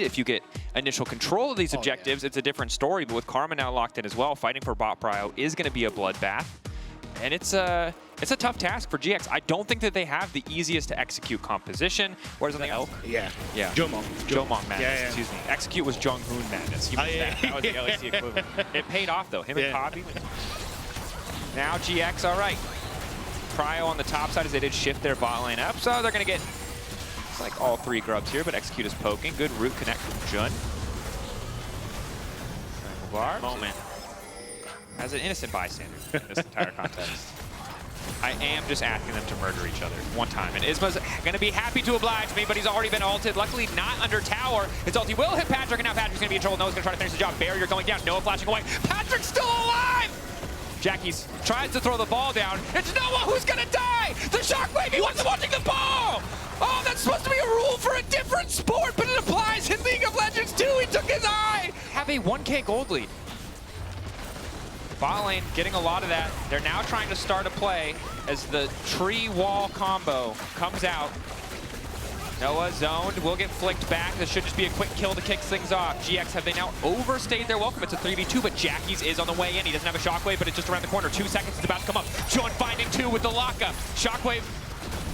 If you get initial control of these objectives, it's a different story. But with Karma now locked in as well, fighting for bot prio is going to be a bloodbath. And it's a tough task for GX. I don't think that they have the easiest to execute composition. Whereas on the Elk, yeah. Jomong madness, yeah. Excuse me. Execute was Jong-hoon madness. He was that was the LEC equivalent. It paid off though. Him and Poppy. Now GX, all right. Prio on the top side as they did shift their bot lane up, so they're going to get like all three grubs here, but Execute is poking. Good root connect from Jun. Moment. As an innocent bystander in this entire contest, I am just asking them to murder each other one time. And Isma's going to be happy to oblige me, but he's already been ulted. Luckily not under tower. His ulti will hit Patrick, and now Patrick's going to be in trouble. Noah's going to try to finish the job. Barrier going down. Noah flashing away. Patrick's still alive! Jackie's tries to throw the ball down. It's Noah who's going to die! The Shockwave, he wasn't watching the ball! Oh, that's supposed to be a rule for a different sport, but it applies in League of Legends too. He took his eye! Have a 1K gold lead. Bot lane getting a lot of that. They're now trying to start a play as the tree wall combo comes out. Noah zoned, will get flicked back. This should just be a quick kill to kick things off. GX, have they now overstayed their welcome? It's a 3v2, but Jackie's is on the way in. He doesn't have a Shockwave, but it's just around the corner. 2 seconds, it's about to come up. Jun finding 2 with the lockup. Shockwave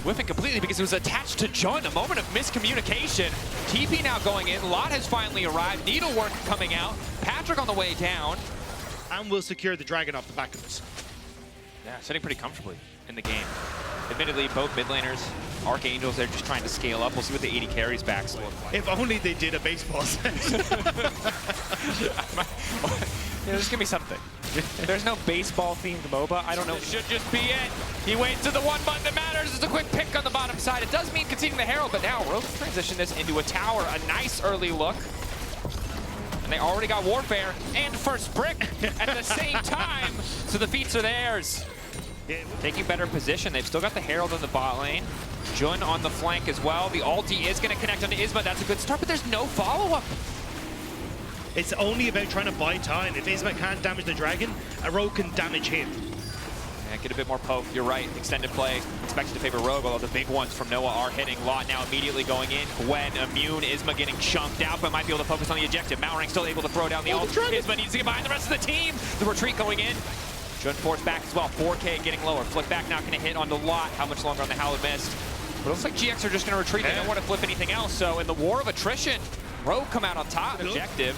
whiffing completely because it was attached to Jun. A moment of miscommunication. TP now going in. Lot has finally arrived. Needlework coming out. Patrick on the way down. And will secure the dragon off the back of this. Yeah, sitting pretty comfortably in the game. Admittedly, both mid laners, Archangels, they're just trying to scale up. We'll see what the 80 carries backs look like. If only they did a baseball set. Yeah, just give me something. There's no baseball-themed MOBA. I don't know. This should just be it. He waits to the one button that matters. It's a quick pick on the bottom side. It does mean conceding the Herald, but now Rogue transition this into a tower. A nice early look. And they already got Warfare and First Brick at the same time. So the feats are theirs. Taking better position. They've still got the Herald in the bot lane. Jun on the flank as well. The ulti is going to connect onto Isma. That's a good start, but there's no follow-up. It's only about trying to buy time. If Isma can't damage the dragon, a Rogue can damage him. Yeah, get a bit more poke. You're right. Extended play expected to favor Rogue, although the big ones from Noah are hitting. Lot now immediately going in. Gwen immune. Isma getting chunked out, but might be able to focus on the objective. Malrang still able to throw down the ult. Isma needs to get behind the rest of the team. The retreat going in. Jun forced back as well. 4K getting lower. Flick back not going to hit on the Lot. How much longer on the Hallowed Mist? But it looks like GX are just going to retreat. They don't want to flip anything else. So in the war of attrition, Rogue come out on top. Objective.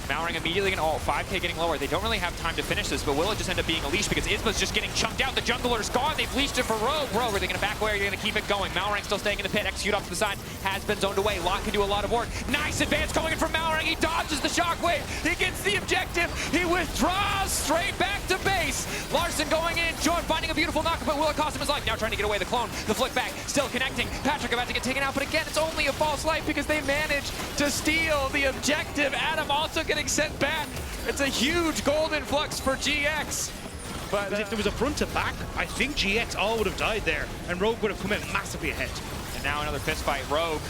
Malrang immediately going to ult. 5K getting lower. They don't really have time to finish this, but will it just end up being a leash because Isma's just getting chunked out. The jungler's gone. They've leashed it for Rogue. Rogue, are they going to back away or are they going to keep it going? Malrang still staying in the pit. Execute off to the side. Has been zoned away. Lot can do a lot of work. Nice advance coming in from Malrang. He dodges the shockwave. He gets the objective. He withdraws straight back to base. Larson going in. Jun finding a beautiful knock, but will it cost him his life? Now trying to get away the clone. The flick back. Still connecting. Patrick about to get taken out, but again, it's only a false life because they managed to steal the objective. Adam also getting sent back. It's a huge gold influx for GX. But if there was a front to back, I think GX all would have died there, and Rogue would have come out massively ahead. And now another fist fight. Rogue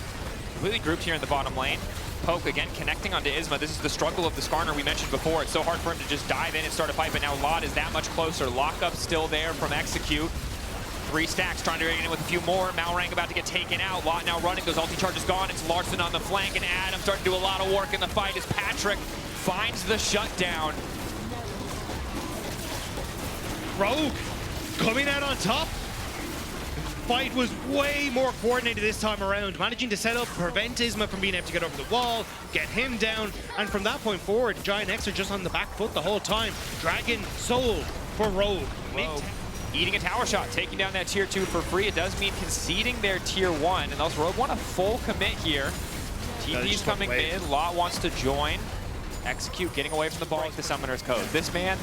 completely grouped here in the bottom lane. Poke again connecting onto Isma. This is the struggle of the Skarner we mentioned before. It's so hard for him to just dive in and start a fight, but now Lot is that much closer. Lockup still there from Execute. 3 stacks trying to get in with a few more. Malrang about to get taken out. Lot now running. Those ulti charges gone. It's Larson on the flank, and Adam starting to do a lot of work in the fight as Patrick finds the shutdown. Rogue coming out on top. Fight was way more coordinated this time around, managing to set up, prevent Isma from being able to get over the wall, get him down, and from that point forward, GiantX are just on the back foot the whole time. Dragon sold for Rogue. Eating a tower shot, taking down that tier 2 for free. It does mean conceding their tier 1, and those Rogue want a full commit here. TP's coming mid, Lot wants to join. Execute, getting away from the ball with the Summoner's Code. This man,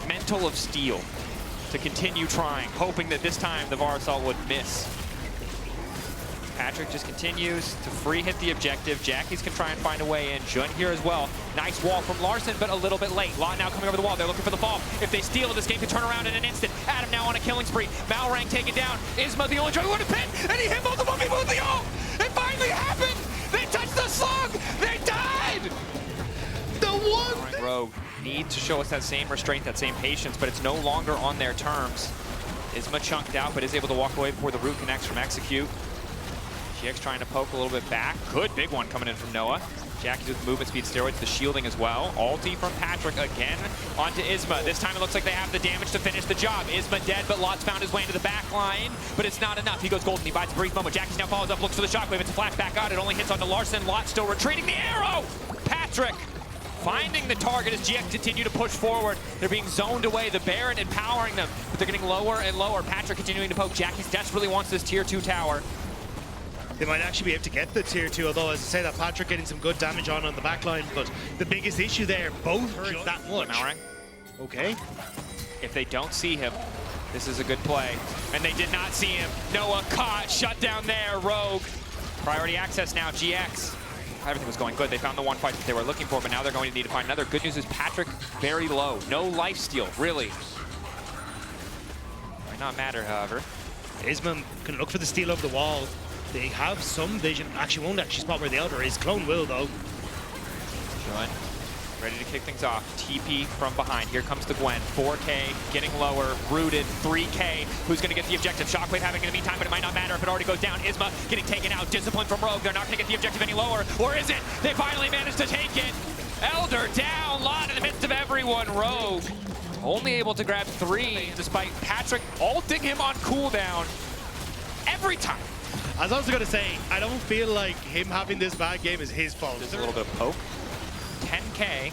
mental of steel to continue trying, hoping that this time the VAR assault would miss. Patrick just continues to free hit the objective. Jackie's can try and find a way in. Jun here as well. Nice wall from Larson, but a little bit late. Lot now coming over the wall. They're looking for the fall. If they steal, this game can turn around in an instant. Adam now on a killing spree. Malrang taken down. Isma the only joy would have been, and he hit multiple people with the ult. It finally happened. They touched the slug. They died. The one. Rogue need to show us that same restraint, that same patience, but it's no longer on their terms. Isma chunked out, but is able to walk away before the root connects from Execute. GX trying to poke a little bit back. Good big one coming in from Noah. Jackie's with movement speed steroids, the shielding as well. Ulti from Patrick again onto Isma. This time it looks like they have the damage to finish the job. Isma dead, but Lott's found his way into the back line, but it's not enough. He goes golden, he buys a brief moment. Jackie's now follows up, looks for the shockwave. It's a flash back out. It only hits onto Larson. Lot still retreating. The arrow! Patrick finding the target as GX continue to push forward. They're being zoned away. The Baron empowering them, but they're getting lower and lower. Patrick continuing to poke. Jackie's desperately wants this tier 2 tower. They might actually be able to get the tier 2, although as I say that Patrick getting some good damage on the back line, but the biggest issue there, both hurt that much. Okay. If they don't see him, this is a good play. And they did not see him. Noah caught, shut down there, Rogue. Priority access now, GX. Everything was going good. They found the one fight that they were looking for, but now they're going to need to find another. Good news is Patrick very low. No lifesteal, really. Might not matter, however. Isma can look for the steal over the wall. They have some vision. Actually, won't actually spot where the Elder is. Clone will, though. Jun, ready to kick things off. TP from behind. Here comes the Gwen. 4K, getting lower. Rooted. 3K. Who's going to get the objective? Shockwave having in the meantime, but it might not matter if it already goes down. Isma getting taken out. Discipline from Rogue. They're not going to get the objective any lower. Or is it? They finally managed to take it. Elder down. Lot in the midst of everyone. Rogue only able to grab 3, despite Patrick ulting him on cooldown every time. I was also going to say, I don't feel like him having this bad game is his fault. Just a little bit of poke. 10K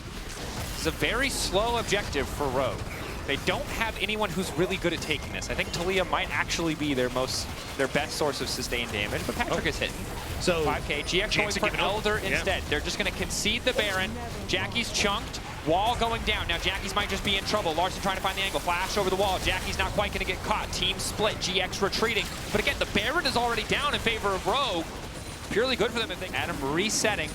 is a very slow objective for Rogue. They don't have anyone who's really good at taking this. I think Talia might actually be their best source of sustained damage, but Patrick is hitting. So 5K, GX going for Elder instead. They're just going to concede the Baron. Jackie's chunked. Wall going down. Now Jackie's might just be in trouble. Larson trying to find the angle. Flash over the wall. Jackie's not quite going to get caught. Team split. GX retreating. But again, the Baron is already down in favor of Rogue. Purely good for them if they... Adam resetting.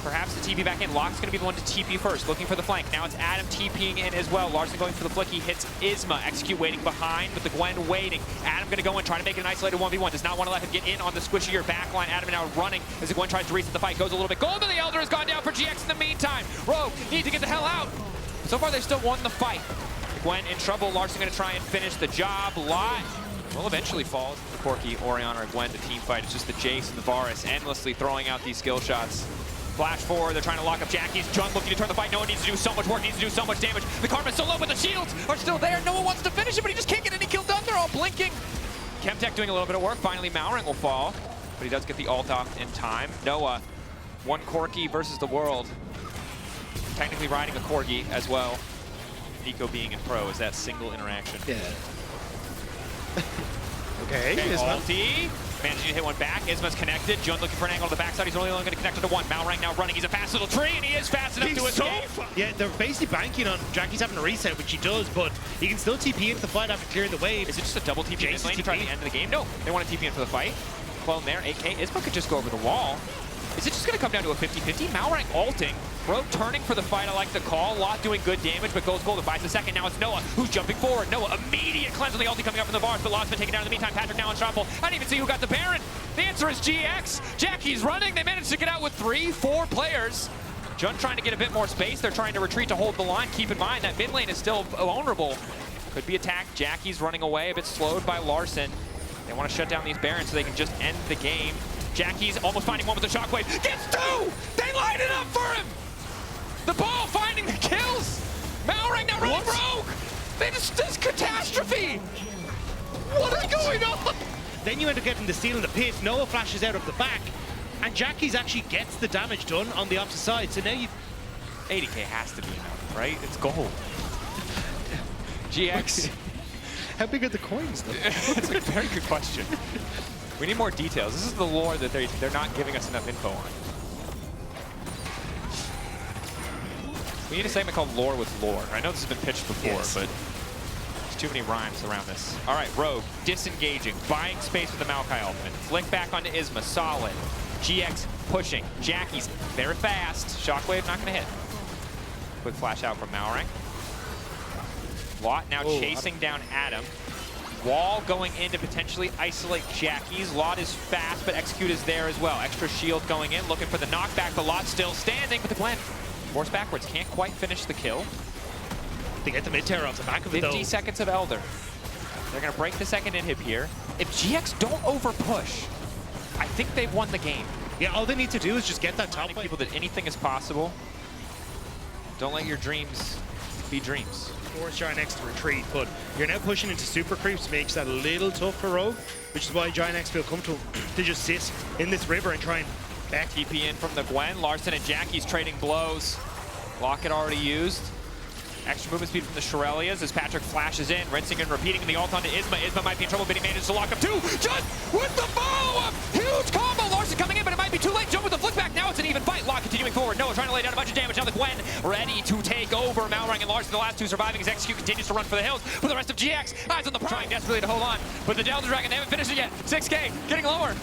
Perhaps the TP back in. Locke's going to be the one to TP first, looking for the flank. Now it's Adam TPing in as well. Larson going for the flick. He hits Isma. Execute waiting behind, with the Gwen waiting. Adam going to go in, trying to make it an isolated 1v1. Does not want to let him get in on the squishier back line. Adam now running as the Gwen tries to reset the fight. Goes a little bit. Gold to the Elder has gone down for GX in the meantime. Rogue needs to get the hell out. So far, they've still won the fight. The Gwen in trouble. Larson going to try and finish the job. Lot will eventually fall. The Corki, Orianna, or Gwen to team fight. It's just the Jace and the Varus endlessly throwing out these skill shots. Flash forward, they're trying to lock up Jackie's. Jun looking to turn the fight. Noah needs to do so much work, needs to do so much damage. The Karma's so low, but the shields are still there. Noah wants to finish it, but he just can't get any kill done. They're all blinking. Chemtech doing a little bit of work. Finally, Malring will fall, but he does get the ult off in time. Noah, one Corki versus the world. Technically riding a Corgi as well. Nico being in pro is that single interaction. Yeah. Okay, ulti. Managing to hit one back. Isma's connected. Jun looking for an angle on the backside. He's only going to connect to one. Malrang now running. He's a fast little tree, and he is fast enough to escape. Yeah, they're basically banking on Jackie's having a reset, which he does, but he can still TP into the fight after clearing the wave. Is it just a double TP in lane to try the end of the game? No, they want to TP in for the fight. Clone there. AK. Isma could just go over the wall. Is it just going to come down to a 50-50? Malrang ulting. Rogue turning for the fight. I like the call. Lot doing good damage, but goes gold and buys the second. Now it's Noah who's jumping forward. Noah immediate cleanse on the ulti coming up from the bars, but Lot's been taken down in the meantime. Patrick now unstoppable. I didn't even see who got the Baron. The answer is GX. Jackie's running. They managed to get out with 3-4 players. Jun trying to get a bit more space. They're trying to retreat to hold the line. Keep in mind that mid lane is still vulnerable. Could be attacked. Jackie's running away, a bit slowed by Larson. They want to shut down these Barons so they can just end the game. Jackie's almost finding one with the shockwave. Gets 2! They line it up for him! The ball finding the kills! Malrang now running Rogue! This catastrophe! What is going on? Then you end up getting the steal in the pit. Noah flashes out of the back, and Jackie's actually gets the damage done on the opposite side. So now you... 80K has to be enough, right? It's gold. GX. How big are the coins, though? That's a very good question. We need more details. This is the lore that they're not giving us enough info on. We need a segment called Lore with Lore. I know this has been pitched before, but there's too many rhymes around this. All right, Rogue, disengaging, buying space with the Maokai ultimate. Flick back onto Isma, solid. GX pushing. Jackie's very fast. Shockwave not going to hit. Quick flash out from Malrang. Lot now chasing down Adam. Wall going in to potentially isolate Jackie's. Lot is fast, but Execute is there as well. Extra shield going in, looking for the knockback. The Lot still standing, but the Gwen forced backwards. Can't quite finish the kill. They get the mid-terror off the back of it, though. 50 seconds of Elder. They're going to break the second inhib here. If GX don't over-push, I think they've won the game. Yeah, all they need to do is just get that top Telling people that anything is possible. Don't let your dreams be dreams. Force GiantX to retreat, but you're now pushing into super creeps, makes that a little tough for Rogue, which is why GiantX feel comfortable to just sit in this river and try and back. TP in from the Gwen. Larson and Jackie's trading blows. Locket already used. Extra movement speed from the Shirelias as Patrick flashes in, rinsing and repeating the ult onto Isma. Isma might be in trouble, but he managed to lock up two. Just with the follow-up! Huge combo! Larson coming in, but it might be too late. Jump with the flick back. Now it's an even fight. Lock continuing forward. Noah trying to lay down a bunch of damage. Now the Gwen ready to take over. Malrang and Larson, the last two surviving as Execute continues to run for the hills. For the rest of GX, eyes on the trying desperately to hold on. But the Delta Dragon, they haven't finished it yet. 6K, getting lower.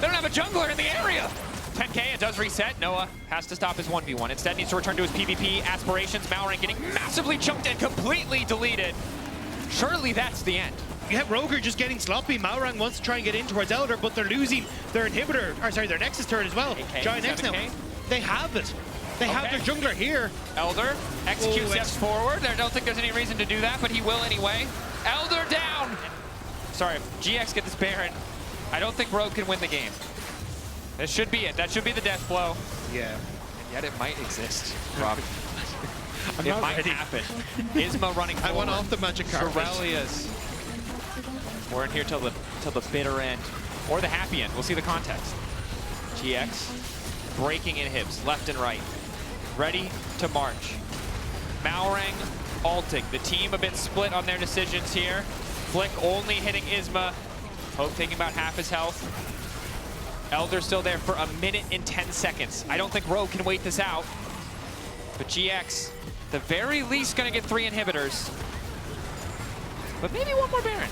They don't have a jungler in the area. 10K, it does reset. Noah has to stop his 1v1. Instead needs to return to his PvP aspirations. Malrang getting massively chunked and completely deleted. Surely that's the end. Yeah, Rogue are just getting sloppy. Malrang wants to try and get in towards Elder, but they're losing their inhibitor, or sorry, their Nexus turret as well. GiantX now, they have it. They have their jungler here. Elder, Execute steps forward. I don't think there's any reason to do that, but he will anyway. Elder down! Sorry, if GX get this Baron, I don't think Rogue can win the game. That should be it. That should be the death blow. Yeah. And yet it might exist, Rob. It might happen. Isma running forward. I went off the magic carpet. Shirelias. We're in here till the bitter end. Or the happy end. We'll see the context. GX breaking inhibs left and right. Ready to march. Malrang ulting. The team a bit split on their decisions here. Flick only hitting Isma. Hope taking about half his health. Elder's still there for 1 minute and 10 seconds. I don't think Rogue can wait this out. But GX, the very least, gonna get 3 inhibitors. But maybe one more Baron.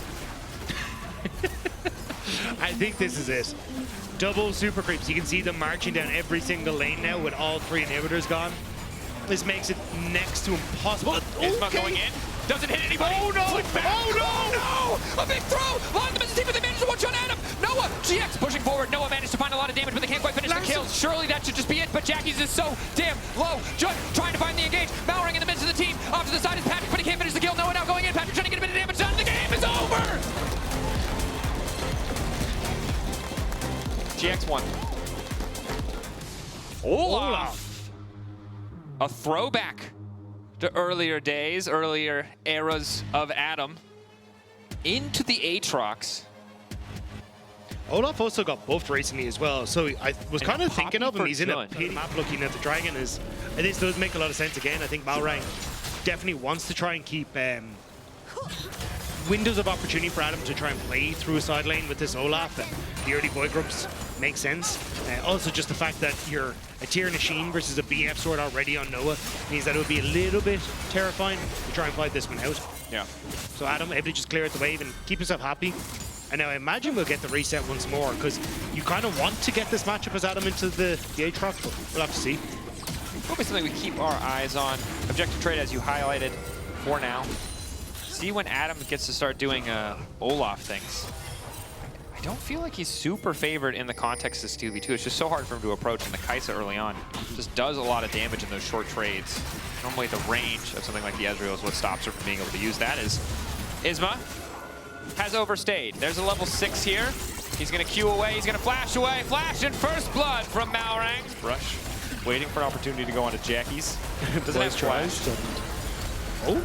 I think this is it. Double super creeps. You can see them marching down every single lane now with all 3 inhibitors gone. This makes it next to impossible. Isma going in. Doesn't hit anybody. Oh no! Oh no! A big throw! Line them as a team, but they managed to one-shot Adam. Noah, GX pushing forward. Noah managed to find a lot of damage, but they can't quite finish the kills. Surely that should just be it, but Jackie's is so damn low. Judd trying to find the engage. Malrang in the midst of the team. Off to the side is Patrick, but he can't finish the kill. Noah now going in. Patrick trying to get a bit of damage done. The game is over! GX won. Olaf. A throwback to earlier days, earlier eras of Adam. Into the Aatrox. Olaf also got buffed recently as well, so I was kind of thinking of him. He's in a pit map looking at the dragon. This does make a lot of sense again. I think Malrang definitely wants to try and keep windows of opportunity for Adam to try and play through a side lane with this Olaf, and the early boy groups make sense. Also just the fact that you're a tier machine versus a BF sword already on Noah means that it would be a little bit terrifying to try and fight this one out. Yeah. So Adam able to just clear out the wave and keep himself happy. And now I imagine we'll get the reset once more, because you kind of want to get this matchup as Adam into the Aatrox, but we'll have to see. Probably something we keep our eyes on. Objective trade, as you highlighted, for now. See when Adam gets to start doing Olaf things. I don't feel like he's super favored in the context of 2v2. It's just so hard for him to approach, and the Kai'Sa early on just does a lot of damage in those short trades. Normally the range of something like the Ezreal is what stops her from being able to use that. Is Isma has overstayed. There's a level 6 here. He's gonna Q away, he's gonna flash away. Flash and first blood from Malrang. Rush, waiting for an opportunity to go onto Jackie's. Doesn't have flash. Oh.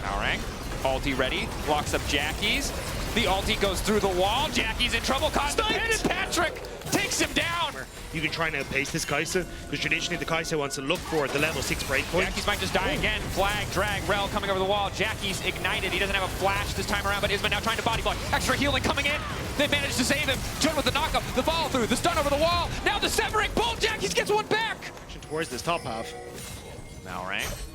Malrang, ulti ready, blocks up Jackie's. The ulti goes through the wall. Jackie's in trouble. Caught the pin, and Patrick takes him down. You can try and outpace this Kai'Sa, because traditionally the Kai'Sa wants to look for the level 6 breakpoint. Jackie's might just die again. Flag, drag, Rel coming over the wall. Jackie's ignited. He doesn't have a flash this time around, but Isma now trying to body block. Extra healing coming in. They managed to save him. Jun with the knockup, the follow through, the stun over the wall. Now the severing bolt. Jackie's gets one back. Towards this top half. Malrang.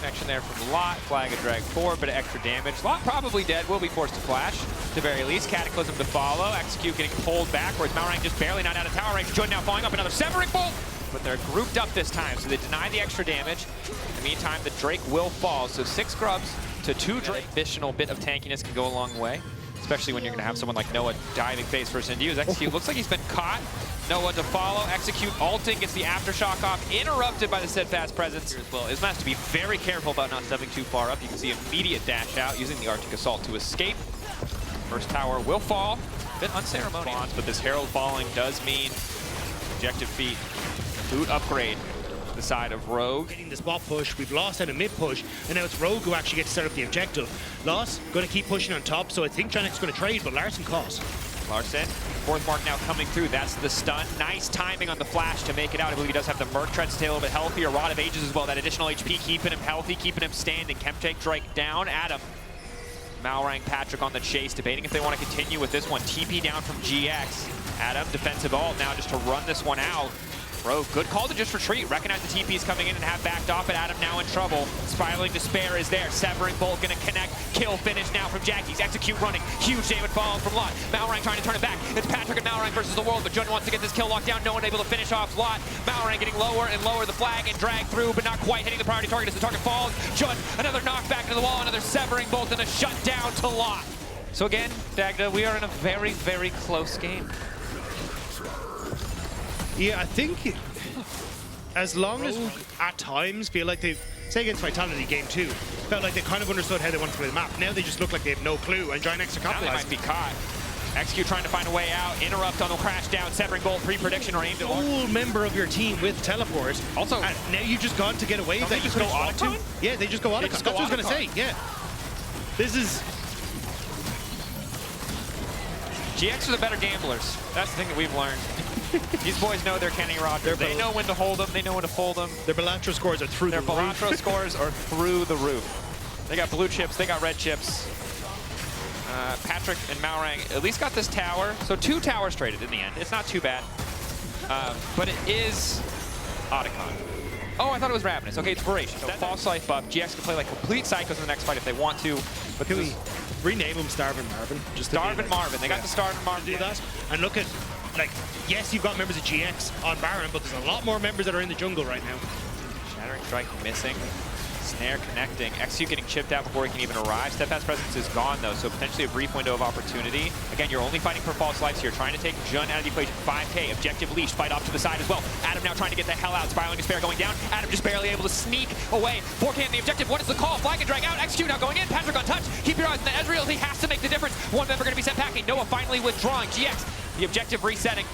Connection there from Lot. Flag and drag forward, but extra damage. Lot probably dead. Will be forced to flash. At the very least, Cataclysm to follow. Execute getting pulled backwards. Malrang just barely not out of tower range. Jun now falling up. Another severing bolt. But they're grouped up this time, so they deny the extra damage. In the meantime, the Drake will fall. So 6 grubs to 2 Drake. Additional bit of tankiness can go a long way, especially when you're going to have someone like Noah diving face first into you. Execute looks like he's been caught. Noah to follow. Execute ulting, gets the aftershock off, interrupted by the steadfast presence here as well. Isma has to be very careful about not stepping too far up. You can see immediate dash out using the Arctic Assault to escape. First tower will fall. A bit unceremonious, but this Herald falling does mean objective feat. Boot upgrade to the side of Rogue. Getting the spot push, we've lost out a mid push, and now it's Rogue who actually gets to set up the objective. Loss, going to keep pushing on top, so I think GiantX is going to trade, but Larson calls. Larson, fourth mark now coming through. That's the stun. Nice timing on the flash to make it out. I believe he does have the Merc Tread to stay a little bit healthier. Rod of Ages as well. That additional HP keeping him healthy, keeping him standing. Chemtake Drake down. Adam. Malrang, Patrick on the chase, debating if they want to continue with this one. TP down from GX. Adam, defensive ult now just to run this one out. Rogue, good call to just retreat. Recognize the TP's coming in and have backed off, but Adam now in trouble. Spiraling Despair is there. Severing Bolt gonna connect. Kill finish now from Jackies. Execute running. Huge David falling from Lot. Malrang trying to turn it back. It's Patrick and Malrang versus the world, but Jun wants to get this kill locked down. No one able to finish off Lot. Malrang getting lower and lower. The flag and drag through, but not quite hitting the priority target as the target falls. Jun, another knockback into the wall, another Severing Bolt, and a shutdown to Lot. So again, Dagda, we are in a very, very close game. Yeah, I think as long as at times feel like they've, say against Vitality game 2, felt like they kind of understood how they want to play the map. Now they just look like they have no clue, and GiantX are Now they might capitalizing. be caught. Execute trying to find a way out. Interrupt on the crash down. Severing Bolt pre-prediction or aimed at Full member of your team with teleport. Also, and now you've just gone to get a wave don't that they you just couldn't go spot to. Otacon? Yeah, they just go Otacon. They just That's go what I was going to say, yeah. This is... GX are the better gamblers. That's the thing that we've learned. These boys know their Kenny Rogers. They know when to hold them. They know when to fold them. Their Balatro scores are through Their the roof. Balatro scores are through the roof. They got blue chips. They got red chips. Patrick and Malrang at least got this tower. So 2 towers traded in the end. It's not too bad. But it is Otacon. Oh, I thought it was Ravenous. Okay, it's Voracious. So false life buff. GX can play like complete psychos in the next fight if they want to. But Can we rename him Starvin Marvin? Just to Starvin Marvin. They got the Starvin Marvin. do that. And look at, like, yes, you've got members of GX on Baron, but there's a lot more members that are in the jungle right now. Shattering Strike missing. Snare connecting. Execute getting chipped out before he can even arrive. Steadfast Presence is gone, though, so potentially a brief window of opportunity. Again, you're only fighting for false lives here. Trying to take Jun out of the equation. 5K, objective leash, fight off to the side as well. Adam now trying to get the hell out. Spiraling Despair going down. Adam just barely able to sneak away. 4K in the objective. What is the call? Flag and drag out. Execute now going in. Patrick on touch. Keep your eyes on the Ezreal. He has to make the difference. One member going to be sent packing. Noah finally withdrawing. GX, the objective resetting.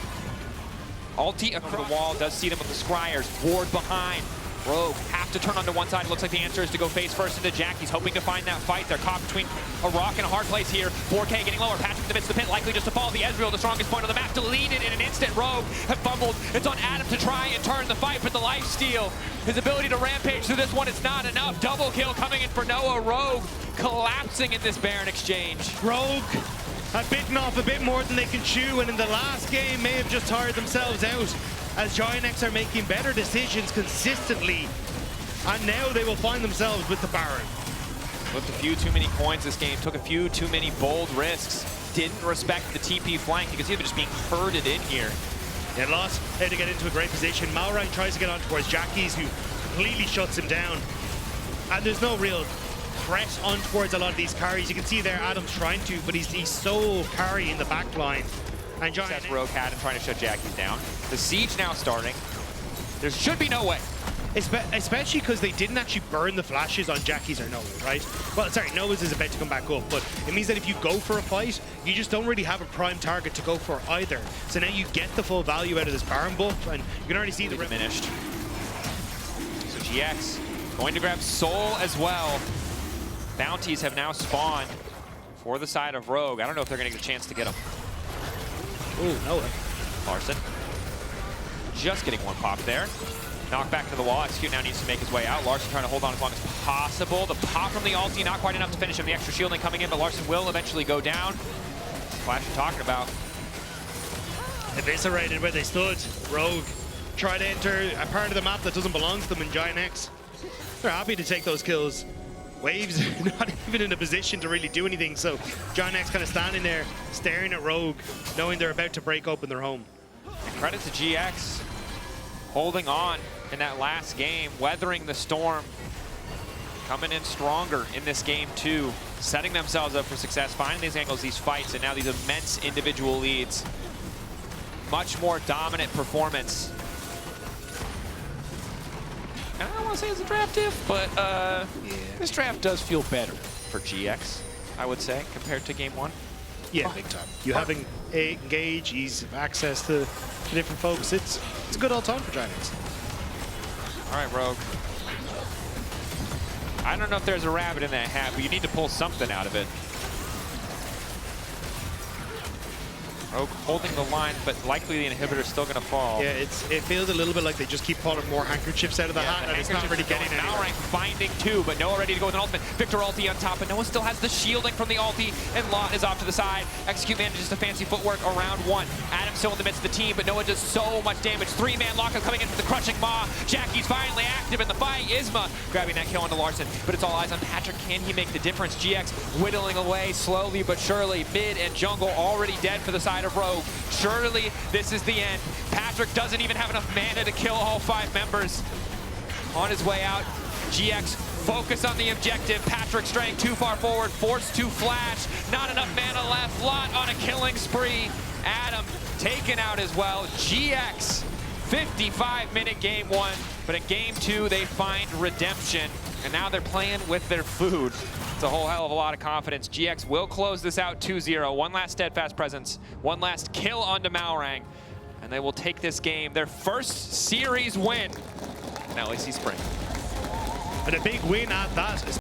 Ulti across the wall. Does see them with the Scryers. Ward behind. Rogue have to turn onto one side. It looks like the answer is to go face first into Jack. He's hoping to find that fight. They're caught between a rock and a hard place here. 4K getting lower. Patrick in the midst of the pit, likely just to fall. The Ezreal, the strongest point on the map, deleted in an instant. Rogue have fumbled. It's on Adam to try and turn the fight, but the lifesteal, his ability to rampage through this one, it's not enough. Double kill coming in for Noah. Rogue collapsing in this Baron exchange. Rogue have bitten off a bit more than they can chew, and in the last game may have just tired themselves out as GiantX are making better decisions consistently. And now they will find themselves with the Baron. Looked a few too many coins this game, took a few too many bold risks, didn't respect the TP flank. You can see them just being herded in here. Yeah, lost how to get into a great position. Malrang tries to get on towards Jackies, who completely shuts him down. And there's no real threat on towards a lot of these carries. You can see there Adam's trying to, but he's sole carry in the back line. And That's Rogue had and trying to shut Jackies down. The siege now starting. There should be no way. Especially because they didn't actually burn the flashes on Jackie's or Noah, right? Well, sorry, Noah's is about to come back up, but it means that if you go for a fight, you just don't really have a prime target to go for either. So now you get the full value out of this Baron buff, and you can already see the diminished. So GX going to grab Soul as well. Bounties have now spawned for the side of Rogue. I don't know if they're going to get a chance to get him. Ooh, Noah. Larson just getting one pop there. Knock back into the wall. Execute now needs to make his way out. Larson trying to hold on as long as possible. The pop from the ulti, not quite enough to finish him. The extra shielding coming in, but Larson will eventually go down. Flash you're talking about. Eviscerated where they stood. Rogue try to enter a part of the map that doesn't belong to them in GiantX. They're happy to take those kills. Waves not even in a position to really do anything, so GiantX kind of standing there, staring at Rogue, knowing they're about to break open their home. And credit to GX, holding on in that last game, weathering the storm, coming in stronger in this game too, setting themselves up for success, finding these angles, these fights, and now these immense individual leads. Much more dominant performance. I don't want to say it's a draft diff, but this draft does feel better for GX, I would say, compared to game 1. Yeah, big time. You having Engage, ease of access to different folks, it's a good old time for GiantX. All right, Rogue. I don't know if there's a rabbit in that hat, but you need to pull something out of it. Rogue holding the line, but likely the inhibitor's still going to fall. Yeah, it feels a little bit like they just keep pulling more handkerchiefs out of the hat, and it's not really getting anywhere. Malrank finding two, but Noah ready to go with an ultimate. Victor ulti on top, but Noah still has the shielding from the ulti, and Lot is off to the side. Execute manages the fancy footwork around one. Adam still in the midst of the team, but Noah does so much damage. Three-man lock is coming in for the crushing maw. Jackie's finally active in the fight. Isma grabbing that kill onto Larson, but it's all eyes on Patrick. Can he make the difference? GX whittling away slowly but surely. Mid and jungle already dead for the side of Rogue. Surely this is the end. Patrick doesn't even have enough mana to kill all 5 members. On his way out, GX focus on the objective. Patrick straying too far forward, forced to flash. Not enough mana left. Lot on a killing spree. Adam taken out as well. GX, 55-minute game 1, but in game 2 they find redemption, and now they're playing with their food. It's a whole hell of a lot of confidence. GX will close this out 2-0. One last steadfast presence, one last kill onto Malrang, and they will take this game, their first series win in LEC Spring. And a big win at that.